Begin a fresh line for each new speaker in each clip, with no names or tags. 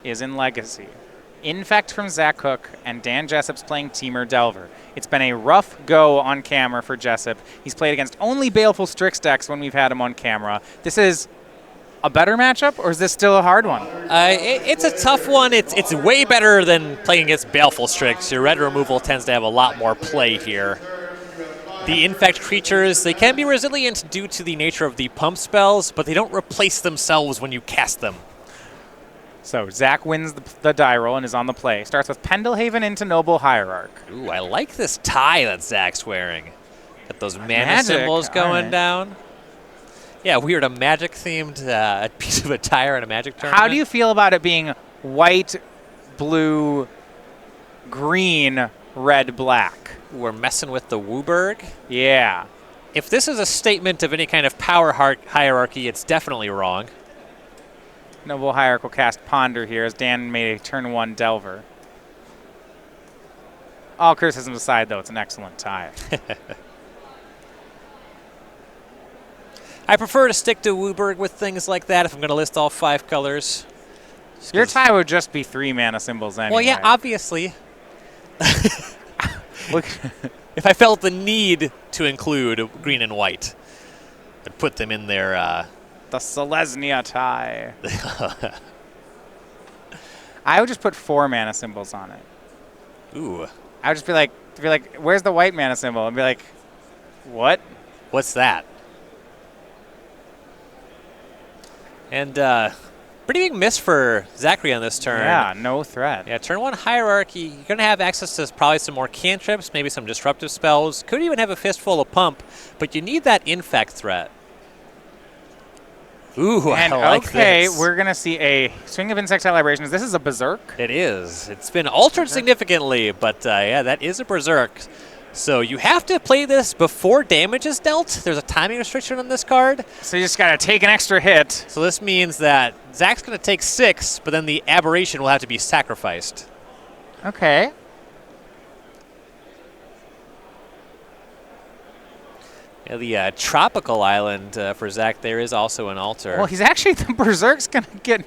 is in Legacy. Infect from Zach Cook, and Dan Jessup's playing Teamer Delver. It's been a rough go on camera for Jessup. He's played against only Baleful Strix decks when we've had him on camera. This is a better matchup, or is this still a hard one?
It's a tough one. It's way better than playing against Baleful Strix. Your red removal tends to have a lot more play here. The Infect creatures, they can be resilient due to the nature of the pump spells, but they don't replace themselves when you cast them.
So Zach wins the die roll and is on the play. Starts with Pendelhaven into Noble Hierarch.
Ooh, I like this tie that Zach's wearing. Got those mana symbols going down. Yeah, weird, a magic-themed piece of attire in a magic tournament.
How do you feel about it being white, blue, green, red, black?
We're messing with the Wooburg.
Yeah.
If this is a statement of any kind of power hierarchy, it's definitely wrong.
Noble Hierarch will cast Ponder here as Dan made a turn 1 Delver. All criticisms aside, though, it's an excellent tie.
I prefer to stick to Wooburg with things like that if I'm going to list all 5 colors.
Your tie would just be 3 mana symbols anyway.
Well, yeah, obviously. If I felt the need to include green and white, I'd put them in there.
The Selesnya tie. I would just put 4 mana symbols on it.
Ooh.
I would just be like, where's the white mana symbol? And be like, what?
What's that? And pretty big miss for Zachary on this turn.
Yeah, no threat.
Yeah, turn 1 Hierarchy. You're going to have access to probably some more cantrips, maybe some disruptive spells. Could even have a fistful of pump, but you need that infect threat. Ooh,
and
I like
okay,
this.
We're going to see a Swing of Insectile Aberrations. This is a Berserk.
It is. It's been altered significantly, but yeah, that is a Berserk. So you have to play this before damage is dealt. There's a timing restriction on this card.
So you just got to take an extra hit.
So this means that Zach's going to take 6, but then the Aberration will have to be sacrificed.
Okay.
Yeah, the Tropical Island for Zach there is also an altar.
Well, he's actually, the Berserk's going to get...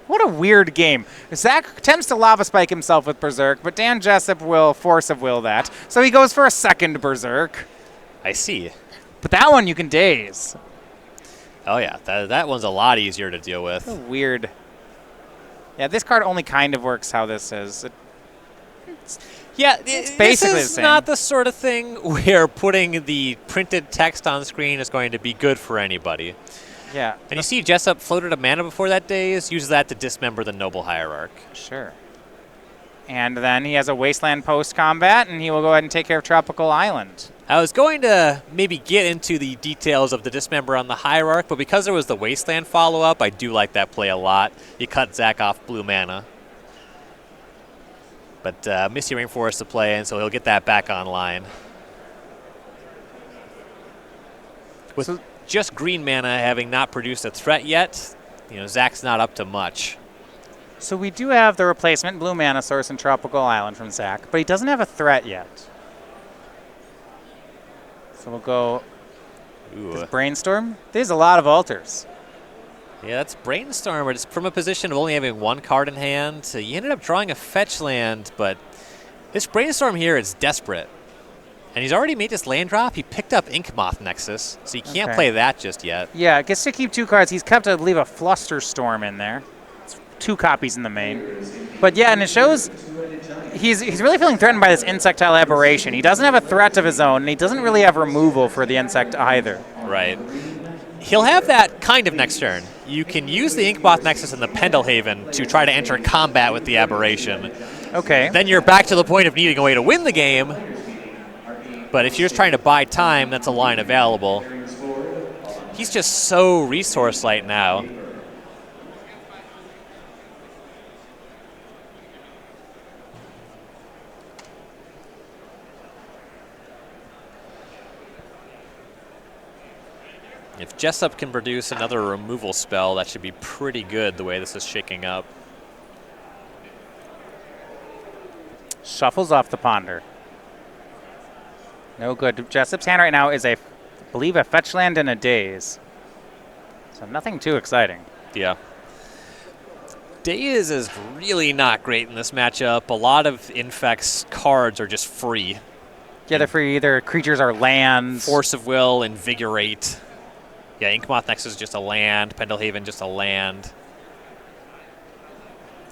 What a weird game. Zach attempts to Lava Spike himself with Berserk, but Dan Jessup will Force of Will that. So he goes for a second Berserk.
I see.
But that one you can daze.
Oh, yeah. That one's a lot easier to deal with.
Weird. Yeah, this card only kind of works how this is.
It's
basically
this
the
is
same.
not the sort of thing where putting the printed text on screen is going to be good for anybody.
Yeah.
And you see Jessup floated a mana before that daze, uses that to dismember the Noble Hierarch.
Sure. And then he has a Wasteland post-combat, and he will go ahead and take care of Tropical Island.
I was going to maybe get into the details of the dismember on the Hierarch, but because there was the Wasteland follow-up, I do like that play a lot. You cut Zach off blue mana. But Misty Rainforest to play, and so he'll get that back online. With just green mana having not produced a threat yet, Zach's not up to much.
So we do have the replacement blue mana source in Tropical Island from Zach, but he doesn't have a threat yet. So we'll go with Brainstorm. There's a lot of altars.
Yeah, that's Brainstorm, but it's from a position of only having 1 card in hand. So you ended up drawing a fetch land, but this Brainstorm here is desperate. And he's already made this land drop. He picked up Inkmoth Nexus, so you can't play that just yet.
Yeah, it gets to keep 2 cards. He's kept to leave a Flusterstorm in there. It's 2 copies in the main. But yeah, and it shows he's really feeling threatened by this Insectile Aberration. He doesn't have a threat of his own, and he doesn't really have removal for the insect either.
Right. He'll have that kind of next turn. You can use the Inkmoth Nexus and the Pendelhaven to try to enter combat with the Aberration.
Okay.
Then you're back to the point of needing a way to win the game. But if you're just trying to buy time, that's a line available. He's just so resource light now. If Jessup can produce another removal spell, that should be pretty good the way this is shaking up.
Shuffles off the Ponder. No good. Jessup's hand right now is I believe a fetch land and a daze. So nothing too exciting.
Yeah. Daze is really not great in this matchup. A lot of Infect's cards are just free.
Yeah, they're free. Either creatures or lands.
Force of Will, Invigorate. Yeah, Inkmoth Nexus is just a land. Pendelhaven just a land.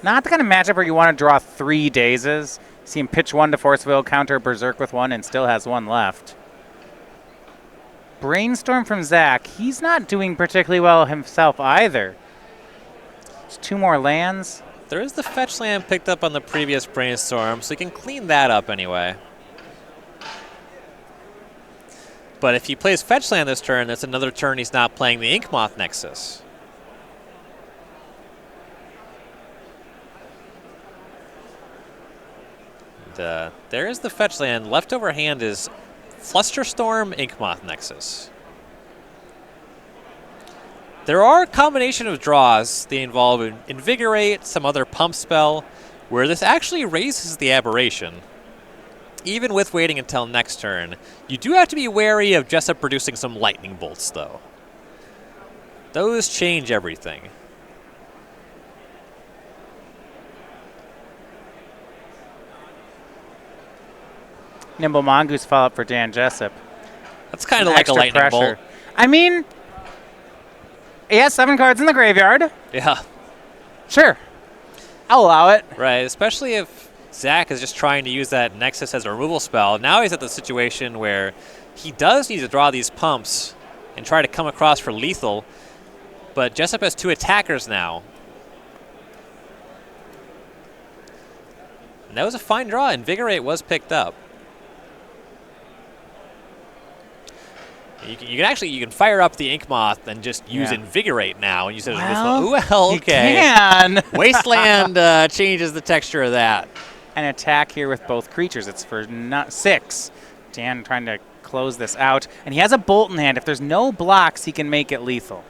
Not the kind of matchup where you want to draw 3 Dazes. See him pitch 1 to Force of Will, counter Berserk with 1, and still has 1 left. Brainstorm from Zach. He's not doing particularly well himself either. There's 2 more lands.
There is the fetch land picked up on the previous Brainstorm, so he can clean that up anyway. But if he plays fetch land this turn, that's another turn he's not playing the Inkmoth Nexus. And, there is the fetch land. Leftover hand is Flusterstorm, Inkmoth Nexus. There are a combination of draws. They involve Invigorate, some other pump spell, where this actually raises the Aberration. Even with waiting until next turn, you do have to be wary of Jessup producing some lightning bolts, though. Those change everything.
Nimble Mongoose follow-up for Dan Jessup.
That's kind of like a lightning bolt.
I mean, he has 7 cards in the graveyard.
Yeah.
Sure. I'll allow it.
Right, especially if Zach is just trying to use that Nexus as a removal spell. Now he's at the situation where he does need to draw these pumps and try to come across for lethal, but Jessup has 2 attackers now. And that was a fine draw. Invigorate was picked up. You can fire up the Inkmoth and just use Invigorate now and use it as a well, okay.
You can.
Wasteland changes the texture of that.
An attack here with both creatures. It's for 6. Dan trying to close this out. And he has a bolt in hand. If there's no blocks, he can make it lethal.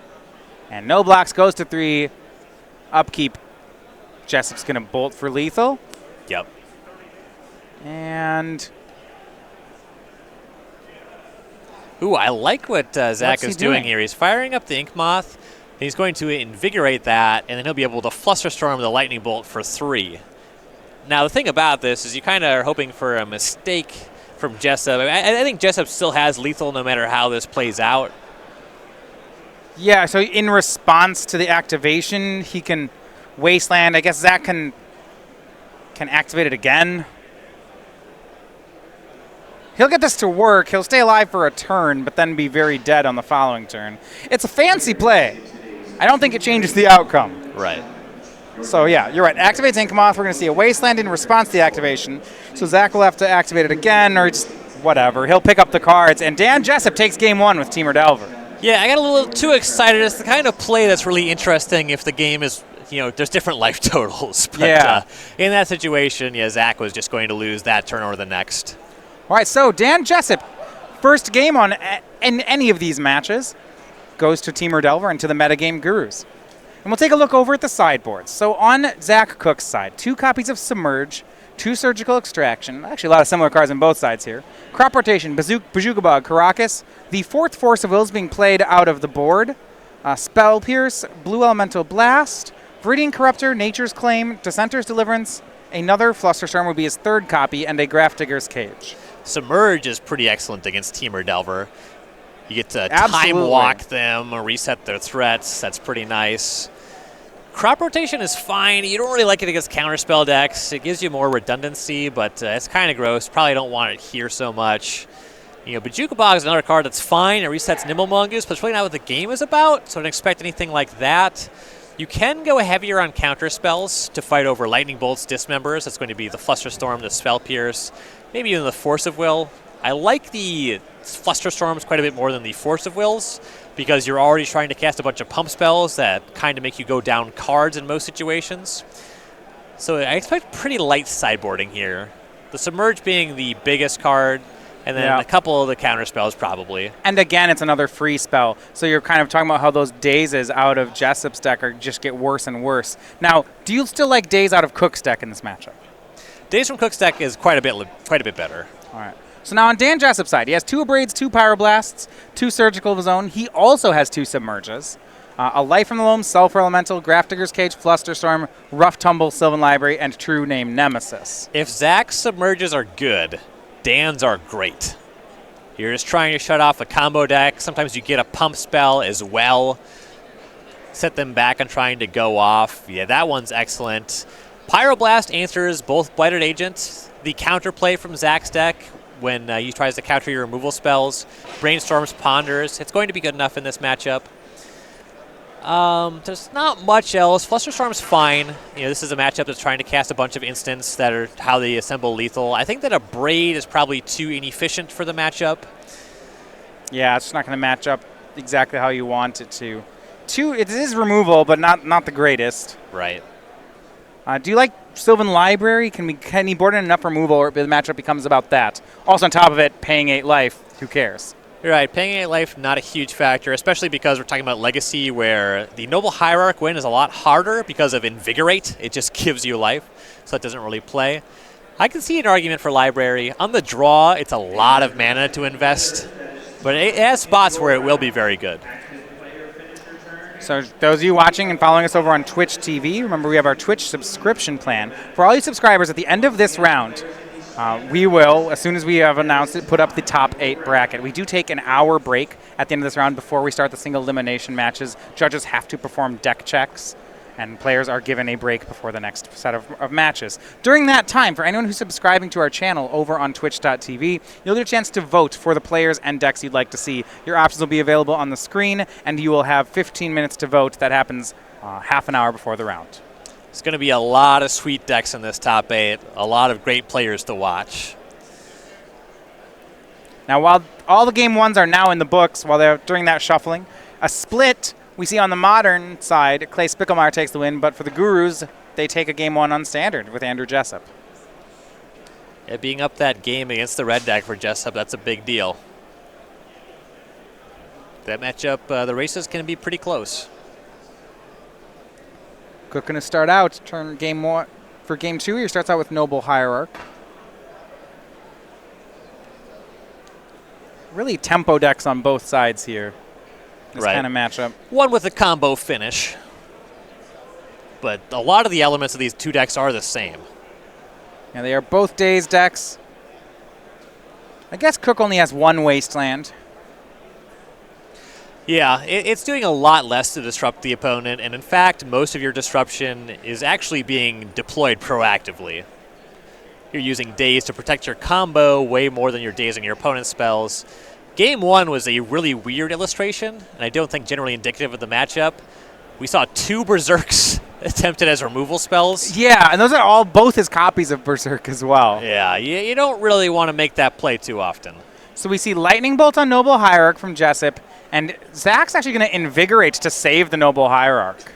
And no blocks goes to 3. Upkeep. Jessup's going to bolt for lethal.
Yep.
And...
Ooh, I like what Zach is doing here. He's firing up the Inkmoth. He's going to invigorate that, and then he'll be able to Flusterstorm the Lightning Bolt for 3. Now, the thing about this is you kind of are hoping for a mistake from Jessup. I think Jessup still has lethal no matter how this plays out.
Yeah, so in response to the activation, he can Wasteland. I guess Zach can activate it again. He'll get this to work. He'll stay alive for a turn, but then be very dead on the following turn. It's a fancy play. I don't think it changes the outcome.
Right.
So, yeah, you're right. Activates Inkmoth. We're going to see a Wasteland in response to the activation. So Zach will have to activate it again, or just whatever. He'll pick up the cards, and Dan Jessup takes game 1 with Teamer Delver.
Yeah, I got a little too excited. It's the kind of play that's really interesting if the game is, there's different life totals. But in that situation, Zach was just going to lose that turn or the next.
All right, so Dan Jessup, first game in any of these matches, goes to Teamer Delver and to the Metagame Gurus. And we'll take a look over at the sideboards. So on Zach Cook's side, 2 copies of Submerge, 2 Surgical Extraction, actually a lot of similar cards on both sides here, Crop Rotation, Bazooka Bug, Karakas, the 4th Force of Will is being played out of the board, Spell Pierce, Blue Elemental Blast, Viridian Corruptor, Nature's Claim, Dissenter's Deliverance, another Flusterstorm would be his 3rd copy, and a Graph Digger's Cage.
Submerge is pretty excellent against Teamer Delver. You get to time walk them, reset their threats. That's pretty nice. Crop Rotation is fine. You don't really like it against counterspell decks. It gives you more redundancy, but it's kind of gross. Probably don't want it here so much. Bazooka Bog is another card that's fine. It resets Nimble Mongoose, but it's really not what the game is about, so don't expect anything like that. You can go heavier on counter spells to fight over Lightning Bolts, Dismembers. That's going to be the Flusterstorm, the Spell Pierce, maybe even the Force of Will. I like the Flusterstorms quite a bit more than the Force of Wills because you're already trying to cast a bunch of pump spells that kind of make you go down cards in most situations. So I expect pretty light sideboarding here. The Submerge being the biggest card, and then a couple of the counter spells probably. And again, it's another free spell. So you're kind of talking about how those Dazes out of Jessup's deck just get worse and worse. Now, do you still like Daze out of Cook's deck in this matchup? Daze from Cook's deck is quite a bit better. All right. So now on Dan Jessup's side, he has 2 Abrades, 2 Pyroblasts, 2 Surgical of his own. He also has 2 Submerges.
A Life from the Loam, Sulfur Elemental, Grafdigger's Cage, Flusterstorm, Rough Tumble, Sylvan Library, and True Name Nemesis.
If Zach's submerges are good, Dan's are great. You're just trying to shut off a combo deck. Sometimes you get a pump spell as well. Set them back and trying to go off. Yeah, that one's excellent. Pyroblast answers both Blighted Agent. The counterplay from Zach's deck when he tries to counter your removal spells. Brainstorms, Ponders. It's going to be good enough in this matchup. There's not much else. Flusterstorm's fine. You know, this is a matchup that's trying to cast a bunch of instants that are how they assemble lethal. I think that a Braid is probably too inefficient for the matchup.
Yeah, it's just not going to match up exactly how you want it to. It is removal, but not the greatest.
Right.
Do you like Sylvan Library? Can he board in enough removal, or the matchup becomes about that? Also, on top of it, paying 8 life. Who cares?
You're right. Paying 8 life, not a huge factor, especially because we're talking about Legacy, where the Noble Hierarch win is a lot harder because of Invigorate. It just gives you life, so it doesn't really play. I can see an argument for Library. On the draw, it's a lot of mana to invest, but it has spots where it will be very good.
So those of you watching and following us over on Twitch TV, remember we have our Twitch subscription plan. For all you subscribers, at the end of this round, we will, as soon as we have announced it, put up the top 8 bracket. We do take an hour break at the end of this round before we start the single elimination matches. Judges have to perform deck checks, and players are given a break before the next set of matches. During that time, for anyone who's subscribing to our channel over on twitch.tv, you'll get a chance to vote for the players and decks you'd like to see. Your options will be available on the screen, and you will have 15 minutes to vote. That happens half an hour before the round.
It's going to be a lot of sweet decks in this top 8, a lot of great players to watch.
Now, while all the game ones are now in the books, while they're during that shuffling, a split we see on the modern side. Clay Spicklemire takes the win, but for the Gurus, they take a game 1 on standard with Andrew Jessup.
Yeah, being up that game against the red deck for Jessup, that's a big deal. That matchup, the races can be pretty close.
Cook going to start out. Turn game 1 for game 2. He starts out with Noble Hierarch. Really tempo decks on both sides here. This kind of matchup.
One with a combo finish, but a lot of the elements of these two decks are the same.
Yeah, they are both Daze decks. I guess Cook only has 1 Wasteland.
Yeah, it's doing a lot less to disrupt the opponent, and in fact, most of your disruption is actually being deployed proactively. You're using Daze to protect your combo way more than you're dazing your opponent's spells. Game 1 was a really weird illustration, and I don't think generally indicative of the matchup. We saw 2 Berserks attempted as removal spells.
Yeah, and those are both his copies of Berserk as well.
Yeah, you don't really want to make that play too often.
So we see Lightning Bolt on Noble Hierarch from Jessup, and Zach's actually going to Invigorate to save the Noble Hierarch.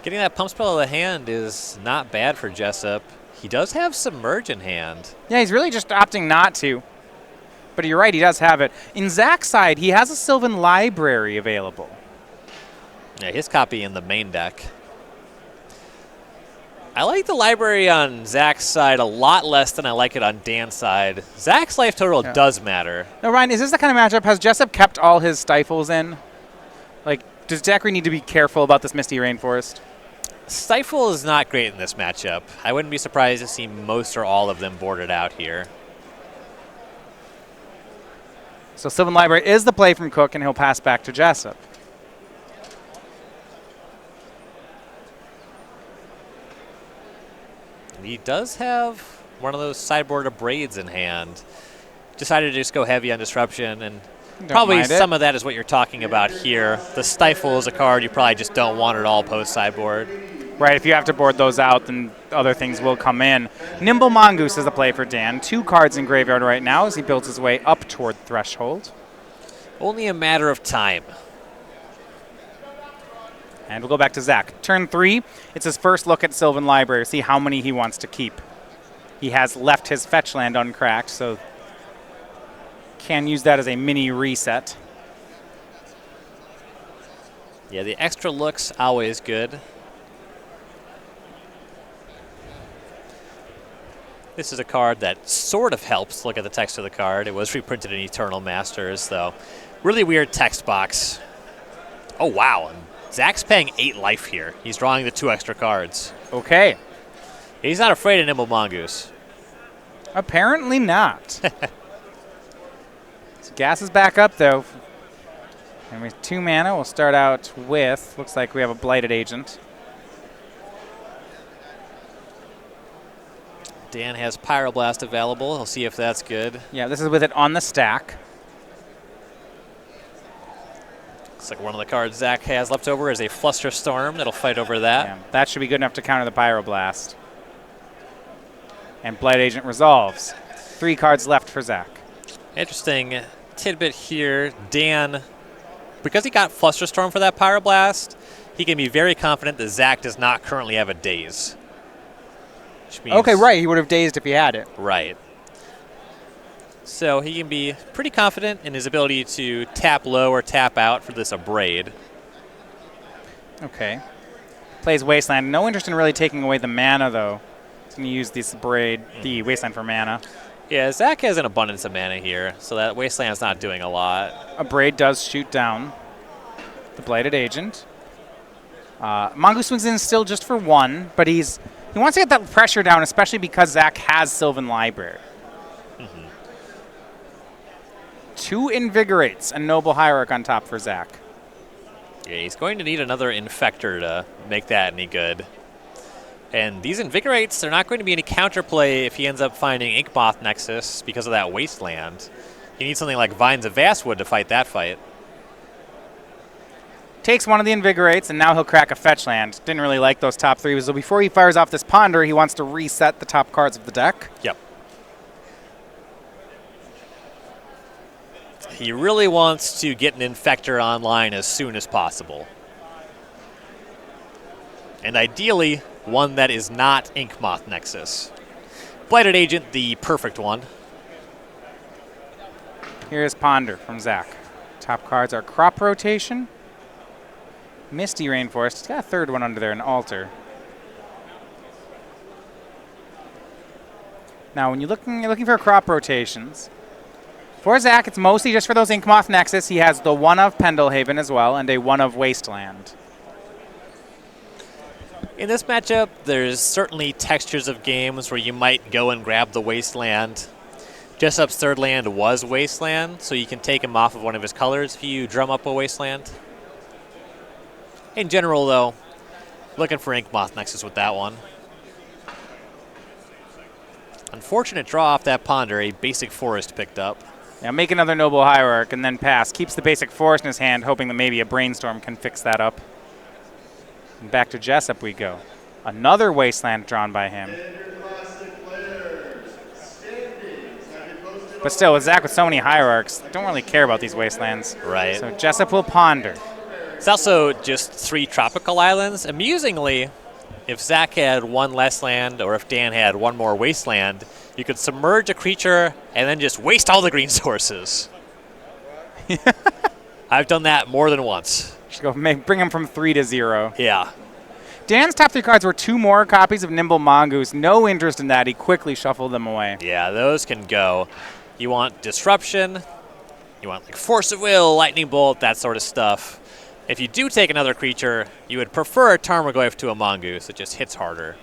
Getting that pump spell out of the hand is not bad for Jessup. He does have Submerge in hand.
Yeah, he's really just opting not to. But you're right, he does have it. In Zach's side, he has a Sylvan Library available.
Yeah, his copy in the main deck. I like the library on Zach's side a lot less than I like it on Dan's side. Zach's life total does matter.
Now, Ryan, is this the kind of matchup? Has Jessup kept all his Stifles in? Like, does Zachary need to be careful about this Misty Rainforest?
Stifle is not great in this matchup. I wouldn't be surprised to see most or all of them boarded out here.
So Sylvan Library is the play from Cook, and he'll pass back to Jessup.
He does have one of those sideboard braids in hand. Decided to just go heavy on disruption, and probably some of that is what you're talking about here. The Stifle is a card you probably just don't want at all post sideboard.
Right, if you have to board those out, then other things will come in. Nimble Mongoose is the play for Dan. 2 cards in graveyard right now as he builds his way up toward Threshold.
Only a matter of time.
And we'll go back to Zach. Turn 3, it's his first look at Sylvan Library, see how many he wants to keep. He has left his fetch land uncracked, so can use that as a mini reset.
Yeah, the extra look's always good. This is a card that sort of helps. Look at the text of the card. It was reprinted in Eternal Masters, though. Really weird text box. Oh, wow. Zach's paying 8 life here. He's drawing the 2 extra cards.
Okay.
He's not afraid of Nimble Mongoose.
Apparently not. So gas is back up, though. And with 2 mana, we'll start out with, looks like we have a Blighted Agent.
Dan has Pyroblast available. He'll see if that's good.
Yeah, this is with it on the stack.
Looks like one of the cards Zach has left over is a Flusterstorm. That'll fight over that.
Yeah, that should be good enough to counter the Pyroblast. And Blight Agent resolves. 3 cards left for Zach.
Interesting tidbit here. Dan, because he got Flusterstorm for that Pyroblast, he can be very confident that Zach does not currently have a Daze. Which means,
Okay, right. He would have dazed if he had it.
Right. So he can be pretty confident in his ability to tap low or tap out for this Abrade.
Okay. Plays Wasteland. No interest in really taking away the mana, though. He's going to use this the Wasteland for mana.
Yeah, Zach has an abundance of mana here, so that Wasteland's not doing a lot.
Abrade does shoot down the Blighted Agent. Mongoose swings in still just for 1, but he wants to get that pressure down, especially because Zach has Sylvan Library. 2 Invigorates, a Noble Hierarch on top for Zach.
Yeah, he's going to need another Infector to make that any good. And these Invigorates, they're not going to be any counterplay if he ends up finding Inkmoth Nexus because of that Wasteland. He needs something like Vines of Vastwood to fight that fight.
Takes one of the Invigorates, and now he'll crack a fetch land. Didn't really like those top 3, so before he fires off this Ponder, he wants to reset the top cards of the deck.
Yep. He really wants to get an Infector online as soon as possible. And ideally, one that is not Inkmoth Nexus. Blighted Agent, the perfect one.
Here's Ponder from Zach. Top cards are Crop Rotation, Misty Rainforest. He's got a 3rd one under there, an Altar. Now, when you're looking for crop rotations, for Zach, it's mostly just for those Inkmoth Nexus. He has the 1 of Pendelhaven as well, and a 1 of Wasteland.
In this matchup, there's certainly textures of games where you might go and grab the Wasteland. Jessup's 3rd land was Wasteland, so you can take him off of one of his colors if you drum up a Wasteland. In general, though, looking for Inkmoth Nexus with that one. Unfortunate draw off that Ponder, a basic forest picked up.
Yeah, make another Noble Hierarch and then pass. Keeps the basic forest in his hand, hoping that maybe a Brainstorm can fix that up. And back to Jessup we go. Another Wasteland drawn by him. But still, with Zach with so many Hierarchs, don't really care about these Wastelands.
Right.
So Jessup will Ponder.
It's also just 3 tropical islands. Amusingly, if Zach had 1 less land or if Dan had 1 more Wasteland, you could submerge a creature and then just waste all the green sources. I've done that more than once.
Just go bring him from 3 to 0.
Yeah.
Dan's top 3 cards were 2 more copies of Nimble Mongoose. No interest in that. He quickly shuffled them away.
Yeah, those can go. You want Disruption. You want like Force of Will, Lightning Bolt, that sort of stuff. If you do take another creature, you would prefer a Tarmogoyf to a Mongoose. It just hits harder.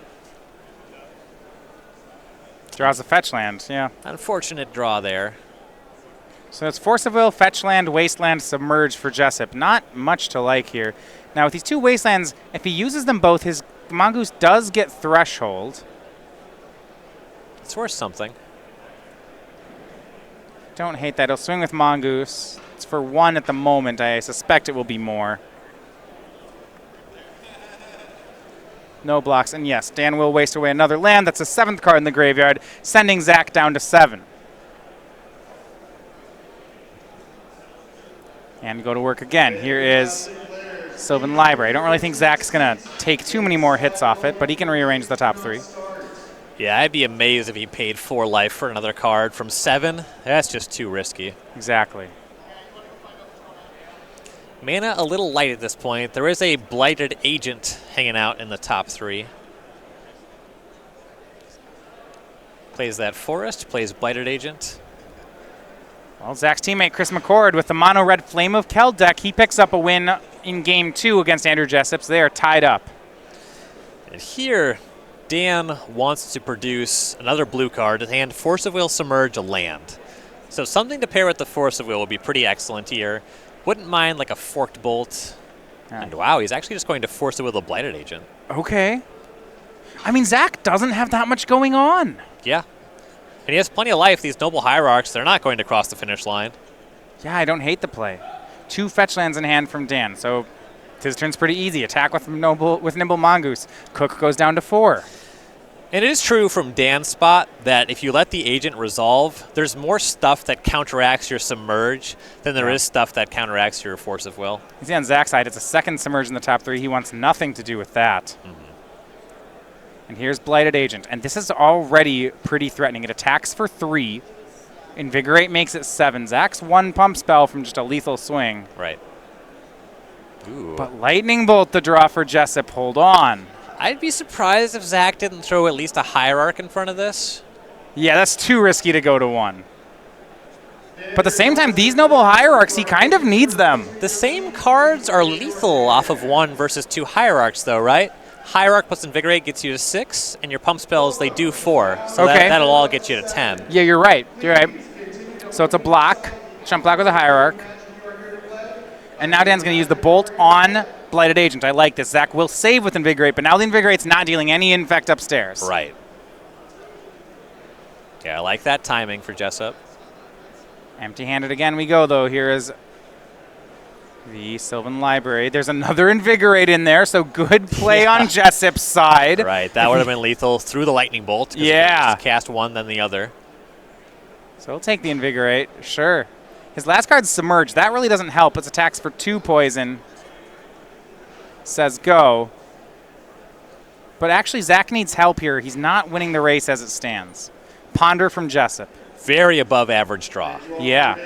Draws a fetch land, yeah.
Unfortunate draw there.
So it's Force of Will, Fetch Land, Wasteland, Submerge for Jessup. Not much to like here. Now with these 2 Wastelands, if he uses them both, his Mongoose does get Threshold.
It's worth something.
Don't hate that. He'll swing with Mongoose. It's for 1 at the moment. I suspect it will be more. No blocks. And yes, Dan will waste away another land. That's the 7th card in the graveyard, sending Zach down to 7. And go to work again. Here is Sylvan Library. I don't really think Zach's going to take too many more hits off it, but he can rearrange the top 3.
Yeah, I'd be amazed if he paid 4 life for another card from 7. That's just too risky.
Exactly.
Mana a little light at this point. There is a Blighted Agent hanging out in the top 3. Plays that Forest, plays Blighted Agent. Well,
Zach's teammate Chris McCord with the mono-red Flame of Kel deck, he picks up a win in Game 2 against Andrew Jessup, so they are tied up.
And here, Dan wants to produce another blue card and Force of Will Submerge a land. So something to pair with the Force of Will would be pretty excellent here. Wouldn't mind like a Forked Bolt.
Yeah.
And wow, he's actually just going to Force of Will the Blighted Agent.
Okay. I mean, Zach doesn't have that much going on.
Yeah. And he has plenty of life. These Noble Hierarchs, they're not going to cross the finish line.
Yeah, I don't hate the play. 2 fetch lands in hand from Dan, so his turn's pretty easy. Attack with Nimble Mongoose. Cook goes down to 4.
And it is true from Dan's spot that if you let the agent resolve, there's more stuff that counteracts your Submerge than there is stuff that counteracts your Force of Will.
You see on Zach's side, it's a second Submerge in the top 3. He wants nothing to do with that. And here's Blighted Agent. And this is already pretty threatening. It attacks for 3. Invigorate makes it 7. Zach's 1 pump spell from just a lethal swing.
Right. Ooh.
But Lightning Bolt the draw for Jessup. Hold on.
I'd be surprised if Zach didn't throw at least a Hierarch in front of this.
Yeah, that's too risky to go to 1. But at the same time, these Noble Hierarchs, he kind of needs them.
The same cards are lethal off of 1 versus 2 Hierarchs, though, right? Hierarch plus Invigorate gets you to 6, and your pump spells, they do 4. So that'll all get you to 10.
Yeah, you're right. You're right. So it's a block. Chump block with a Hierarch. And now Dan's going to use the Bolt on Blighted Agent. I like this. Zach will save with Invigorate, but now the Invigorate's not dealing any infect upstairs.
Right. Yeah, I like that timing for Jessup.
Empty-handed again we go, though. Here is the Sylvan Library. There's another Invigorate in there, so good play on Jessup's side.
Right, that would have been lethal through the Lightning Bolt.
Yeah.
Just cast 1, then the other.
So he'll take the Invigorate, sure. His last card's Submerge. That really doesn't help. It's attacks for 2 poison. Says go. But actually, Zach needs help here. He's not winning the race as it stands. Ponder from Jessup.
Very above average draw.
Yeah.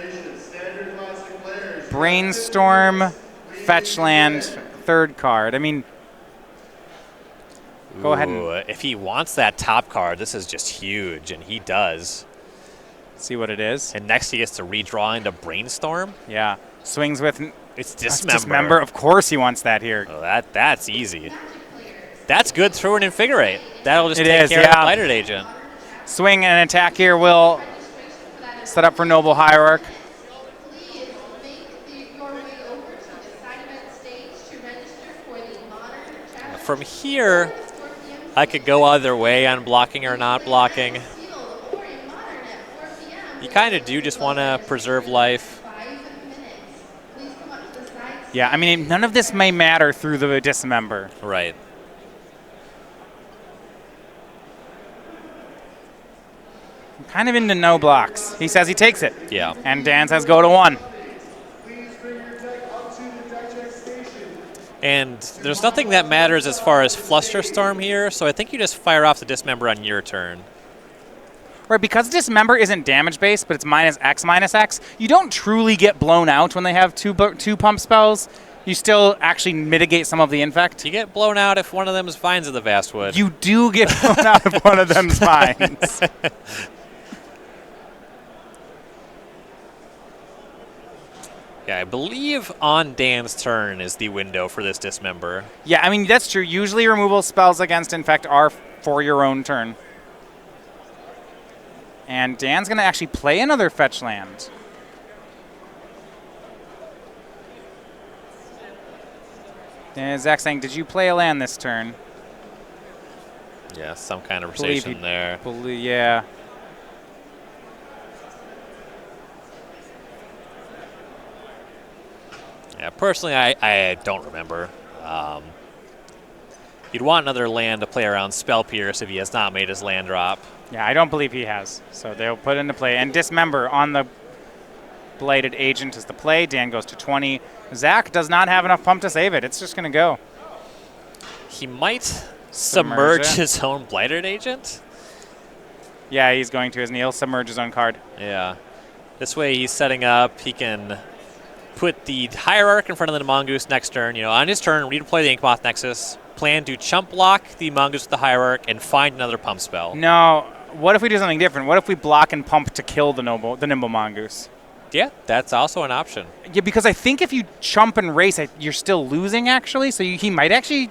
Brainstorm, fetch land, 3rd card. I mean, go ahead and
if he wants that top card, this is just huge, and he does.
see what it is.
And next he gets to redraw into Brainstorm.
Yeah. Swings with
It's Dismember.
Dismember. Of course he wants that here.
Oh, that's easy. That's good through an Invigorate. That'll just
It
take
is,
care of the
yeah.
Blighted Agent.
Swing and attack here will set up for Noble Hierarch.
From here, I could go either way on blocking or not blocking. You kind of do just want to preserve life.
Yeah, I mean, none of this may matter through the Dismember.
Right.
I'm kind of into no blocks. He says he takes it.
Yeah.
And Dan says go to 1.
And there's nothing that matters as far as Flusterstorm here, so I think you just fire off the Dismember on your turn.
Right, because Dismember isn't damage-based, but it's -X, you don't truly get blown out when they have two pump spells. You still actually mitigate some of the infect.
You get blown out if one of them is Vines of the Vastwood.
You do get blown out if one of them's Vines.
Yeah, I believe on Dan's turn is the window for this Dismember.
Yeah, I mean, that's true. Usually removal spells against infect are for your own turn. And Dan's going to actually play another fetch land. And Zach's saying, did you play a land this turn?
Yeah, some kind of conversation there.
Yeah.
Yeah, personally, I don't remember. You'd want another land to play around Spell Pierce if he has not made his land drop.
Yeah, I don't believe he has. So they'll put into play. And Dismember on the Blighted Agent is the play. Dan goes to 20. Zach does not have enough pump to save it. It's just going to go.
He might submerge his own Blighted Agent?
Yeah, he's going to, isn't he? He'll submerge his own card.
Yeah. This way he's setting up. He can put the Hierarch in front of the Mongoose next turn. You know, on his turn, redeploy the Inkmoth Nexus. Plan to chump block the Mongoose with the Hierarch and find another pump spell.
No. What if we do something different? What if we block and pump to kill the Nimble Mongoose?
Yeah, that's also an option.
Yeah, because I think if you chump and race, you're still losing, actually. So he might have to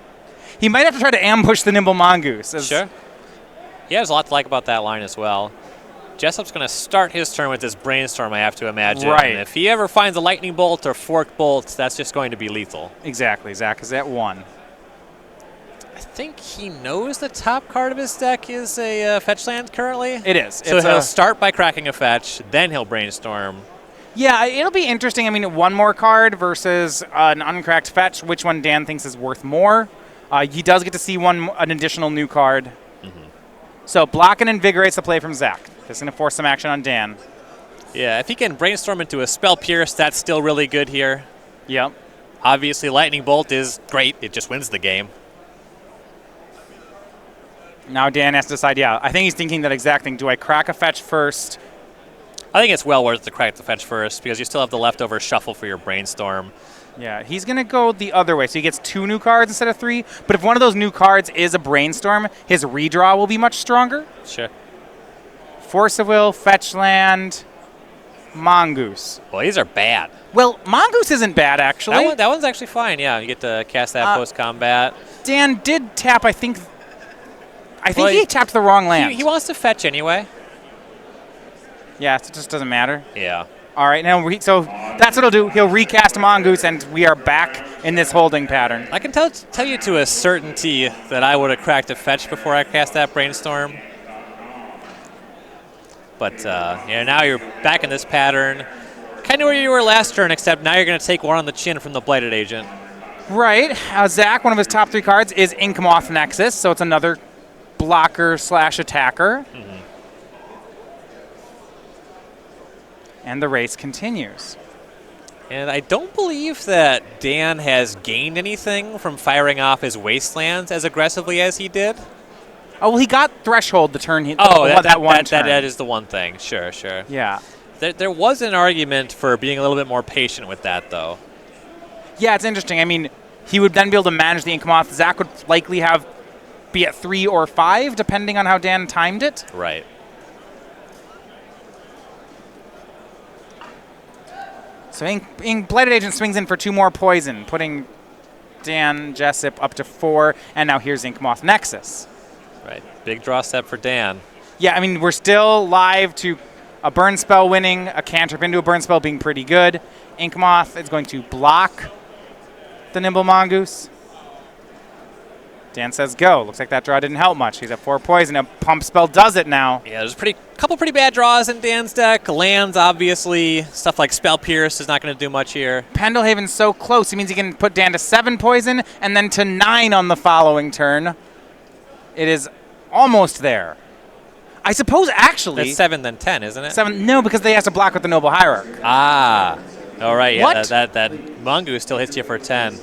try to ambush the Nimble Mongoose.
Sure. Yeah, there's a lot to like about that line as well. Jessup's going to start his turn with this Brainstorm, I have to imagine.
Right.
And if he ever finds a Lightning Bolt or Fork Bolt, that's just going to be lethal.
Exactly. Zach is at 1.
I think he knows the top card of his deck is a fetch land currently.
It is.
So he'll start by cracking a fetch, then he'll Brainstorm.
Yeah, it'll be interesting. I mean, one more card versus an uncracked fetch. Which one Dan thinks is worth more? He does get to see an additional new card. So block and invigorates the play from Zach. This is going to force some action on Dan.
Yeah, if he can Brainstorm into a Spell Pierce, that's still really good here.
Yep.
Obviously, Lightning Bolt is great. It just wins the game.
Now Dan has to decide, I think he's thinking that exact thing. Do I crack a fetch first?
I think it's well worth to crack the fetch first because you still have the leftover shuffle for your Brainstorm.
Yeah, he's going to go the other way. So he gets 2 new cards instead of 3. But if one of those new cards is a Brainstorm, his redraw will be much stronger.
Sure.
Force of Will, Fetch Land, Mongoose.
Well, these are bad.
Well, Mongoose isn't bad, actually.
That one's actually fine, yeah. You get to cast that post-combat.
Dan did tap, I think he tapped the wrong land.
He wants to fetch anyway.
Yeah, it just doesn't matter.
Yeah.
All right, now so that's what he'll do. He'll recast Mongoose, and we are back in this holding pattern.
I can tell you to a certainty that I would have cracked a fetch before I cast that Brainstorm. But now you're back in this pattern. Kind of where you were last turn, except now you're going to take one on the chin from the Blighted Agent.
Right. Zach, one of his top 3 cards is Inkmoth Nexus, so it's another blocker/attacker. And the race continues.
And I don't believe that Dan has gained anything from firing off his Wastelands as aggressively as he did.
Oh, well, he got Threshold the turn.
That is the one thing. Sure.
Yeah.
There was an argument for being a little bit more patient with that, though.
Yeah, it's interesting. I mean, he would then be able to manage the Inkmoth. Zach would likely be at 3 or 5, depending on how Dan timed it.
Right.
So Blighted Agent swings in for 2 more poison, putting Dan Jessup up to 4, and now here's Inkmoth Nexus.
Right. Big draw step for Dan.
Yeah, I mean, we're still live to a burn spell winning, a cantrip into a burn spell being pretty good. Inkmoth is going to block the Nimble Mongoose. Dan says go. Looks like that draw didn't help much. He's at 4 poison. A pump spell does it now.
Yeah, there's a couple pretty bad draws in Dan's deck. Lands, obviously. Stuff like Spell Pierce is not going to do much here.
Pendlehaven's so close. It means he can put Dan to 7 poison and then to 9 on the following turn. It is almost there. I suppose, actually...
That's 7, then 10, isn't it?
7. No, because they have to block with the Noble Hierarch.
Ah. All right, yeah,
What?
that Mongoose still hits you for 10.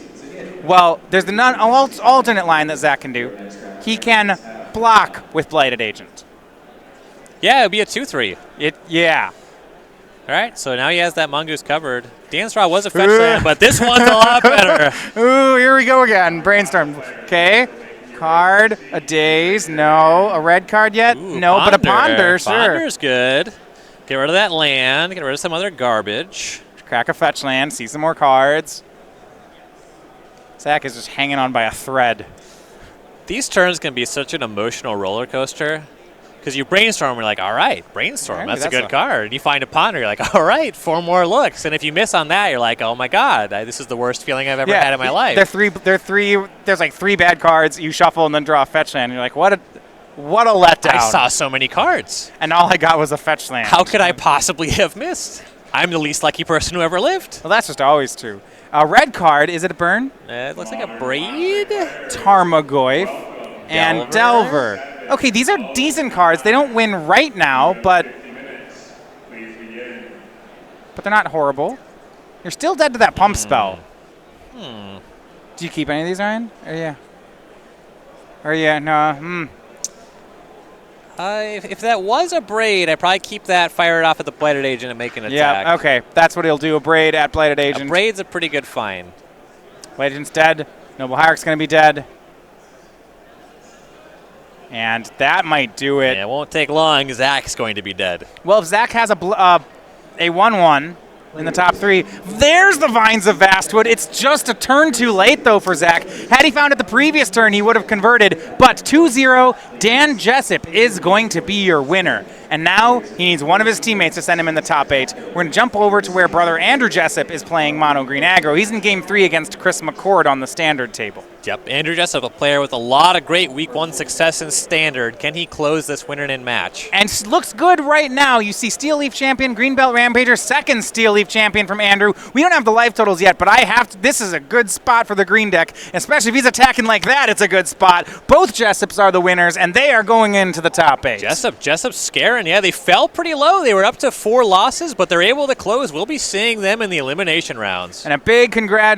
Well, there's the alternate line that Zach can do. He can block with Blighted Agent.
Yeah, it would be a 2-3.
Yeah.
All right, so now he has that Mongoose covered. Dan's draw was a fetch land, but this one's a lot better.
Ooh, here we go again. Brainstorm. Okay. Card, a daze, no. A red card yet?
Ooh,
no, but a ponder, sure.
Ponder's good. Get rid of that land. Get rid of some other garbage.
Crack a fetch land, see some more cards. Zach is just hanging on by a thread.
These turns can be such an emotional roller coaster. Because you brainstorm, you're like, all right, brainstorm, that's a good card. And you find a ponder, you're like, all right, 4 more looks. And if you miss on that, you're like, oh my God, this is the worst feeling I've ever had in my life.
There's like 3 bad cards. You shuffle and then draw a fetch land. And you're like, what a letdown.
I saw so many cards.
And all I got was a fetch land.
How could I possibly have missed? I'm the least lucky person who ever lived.
Well, that's just always true. A red card, is it a burn?
It looks like a braid.
Tarmogoyf and Delver. Okay, these are decent cards. They don't win right now, but they're not horrible. You're still dead to that pump spell. Do you keep any of these, Ryan? No.
If that was a braid, I'd probably keep that, fire it off at the Blighted Agent, and make an attack.
Yeah, okay. That's what he'll do. A braid at Blighted Agent.
A braid's a pretty good find.
Blighted Agent's dead. Noble Hierarch's going to be dead. And that might do it.
Yeah, it won't take long. Zach's going to be dead.
Well, if Zach has a 1/1, in the top 3. There's the Vines of Vastwood. It's just a turn too late, though, for Zach. Had he found it the previous turn, he would have converted. But 2-0, Dan Jessup is going to be your winner. And now he needs one of his teammates to send him in the top 8. We're going to jump over to where brother Andrew Jessup is playing Mono Green Aggro. He's in Game 3 against Chris McCord on the standard table.
Yep, Andrew Jessup, a player with a lot of great Week 1 success in Standard. Can he close this winner-in match?
And looks good right now. You see Steel Leaf champion, Greenbelt Rampager, second Steel Leaf champion from Andrew. We don't have the life totals yet, but I have to. This is a good spot for the green deck, especially if he's attacking like that. It's a good spot. Both Jessups are the winners, and they are going into the top 8.
Jessup, Skarren, yeah, they fell pretty low. They were up to 4 losses, but they're able to close. We'll be seeing them in the elimination rounds.
And a big congratulations